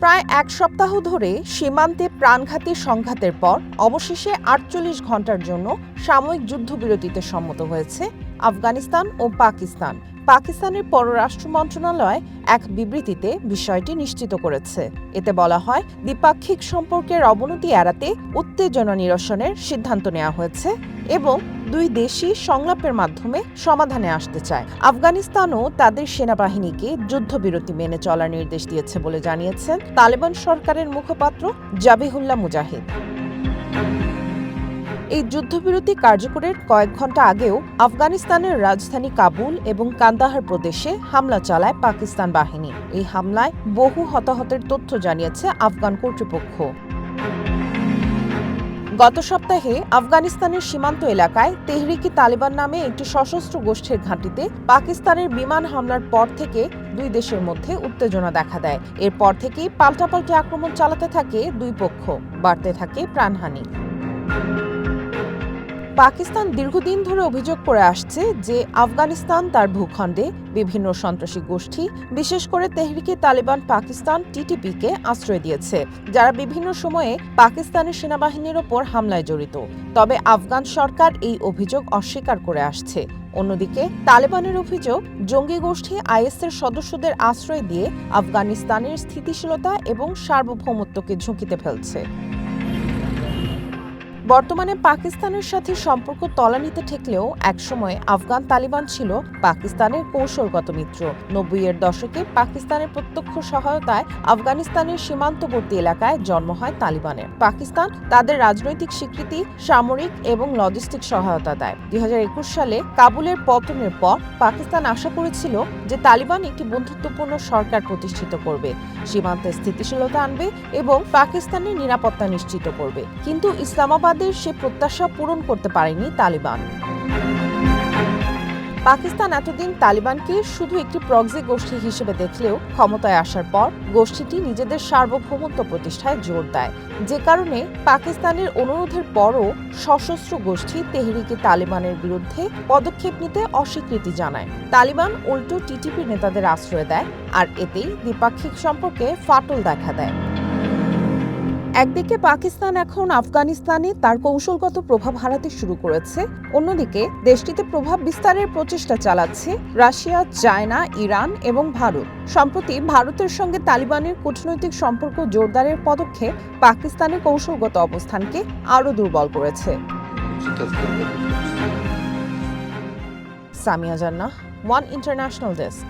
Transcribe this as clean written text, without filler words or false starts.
প্রায় এক সপ্তাহ ধরে সীমান্তে প্রাণঘাতী সংঘাতের পর অবশেষে ৪৮ ঘণ্টার জন্য সাময়িক যুদ্ধবিরতিতে সম্মত হয়েছে আফগানিস্তান ও পাকিস্তান। পাকিস্তানের পররাষ্ট্র মন্ত্রণালয় এক বিবৃতিতে বিষয়টি নিশ্চিত করেছে। এতে বলা হয়, দ্বিপাক্ষিক সম্পর্কের অবনতি এড়াতে উত্তেজনা নিরসনের সিদ্ধান্ত নেওয়া হয়েছে এবং দুই দেশই সংলাপের মাধ্যমে সমাধানে আসতে চায়। আফগানিস্তানও তাদের সেনাবাহিনীকে যুদ্ধবিরতি মেনে চলার নির্দেশ দিয়েছে বলে জানিয়েছেন তালেবান সরকারের মুখপাত্র জাবিহুল্লাহ মুজাহিদ। এই যুদ্ধবিরতি কার্যকরের কয়েক ঘণ্টা আগেও আফগানিস্তানের রাজধানী কাবুল এবং কান্দাহার প্রদেশে হামলা চালায় পাকিস্তান বাহিনী। এই হামলায় বহু হতাহতের তথ্য জানিয়েছে আফগান কর্তৃপক্ষ। গত সপ্তাহে আফগানিস্তানের সীমান্ত এলাকায় তেহরিকি তালিবান নামে একটি সশস্ত্র গোষ্ঠীর ঘাঁটিতে পাকিস্তানের বিমান হামলার পর থেকে দুই দেশের মধ্যে উত্তেজনা দেখা দেয়। এরপর থেকেই পাল্টাপাল্টি আক্রমণ চালাতে থাকে দুই পক্ষ, বাড়তে থাকে প্রাণহানি। পাকিস্তান দীর্ঘদিন ধরে অভিযোগ করে আসছে যে আফগানিস্তান তার ভূখণ্ডে বিভিন্ন সন্ত্রাসী গোষ্ঠী, বিশেষ করে তেহরিকি তালিবান পাকিস্তান টিটিপিকে আশ্রয় দিয়েছে, যারা বিভিন্ন সময়ে পাকিস্তানের সেনাবাহিনীর ওপর হামলায় জড়িত। তবে আফগান সরকার এই অভিযোগ অস্বীকার করে আসছে। অন্যদিকে তালেবানের অভিযোগ, জঙ্গি গোষ্ঠী আইএসের সদস্যদের আশ্রয় দিয়ে আফগানিস্তানের স্থিতিশীলতা এবং সার্বভৌমত্বকে ঝুঁকিতে ফেলছে। বর্তমানে পাকিস্তানের সাথে সম্পর্ক তলানিতে ঠেকলেও একসময় আফগান তালিবান ছিল পাকিস্তানের কৌশলগত মিত্র। ৯০-এর দশকে পাকিস্তানের প্রত্যক্ষ সহায়তায় আফগানিস্তানের সীমান্তবর্তী এলাকায় জন্ম হয় তালিবানের। পাকিস্তান তাদের রাজনৈতিক স্বীকৃতি, সামরিক এবং লজিস্টিক সহায়তা দেয়। ২০২১ সালে কাবুলের পতনের পর পাকিস্তান আশা করেছিল যে তালিবান একটি বন্ধুত্বপূর্ণ সরকার প্রতিষ্ঠিত করবে, সীমান্তে স্থিতিশীলতা আনবে এবং পাকিস্তানের নিরাপত্তা নিশ্চিত করবে। কিন্তু ইসলামাবাদ সে প্রত্যাশা পূরণ করতে পারেনি তালিবান। পাকিস্তান এতদিন তালিবানকে শুধু একটি প্রক্সি গোষ্ঠী হিসেবে দেখলেও ক্ষমতায় আসার পর গোষ্ঠীটি নিজেদের সার্বভৌমত্ব প্রতিষ্ঠায় জোর দেয়, যে কারণে পাকিস্তানের অনুরোধের পরও সশস্ত্র গোষ্ঠী তেহরিকি তালিবানের বিরুদ্ধে পদক্ষেপ নিতে অস্বীকৃতি জানায়। তালিবান উল্টো টিটিপি নেতাদের আশ্রয় দেয়, আর এতেই দ্বিপাক্ষিক সম্পর্কে ফাটল দেখা দেয়। একদিকে পাকিস্তান এখন আফগানিস্তানে তার কৌশলগত প্রভাব হারাতে শুরু করেছে, অন্যদিকে দেশটিতে প্রভাব বিস্তারের প্রচেষ্টা চালাচ্ছে রাশিয়া, চায়না, ইরান এবং ভারত। সম্প্রতি ভারতের সঙ্গে তালিবানের কূটনৈতিক সম্পর্ক জোরদারের পদক্ষেপ পাকিস্তানের কৌশলগত অবস্থানকে আরও দুর্বল করেছে। সামিয়া জান্নাহ, ওয়ান ইন্টারন্যাশনাল ডেস্ক।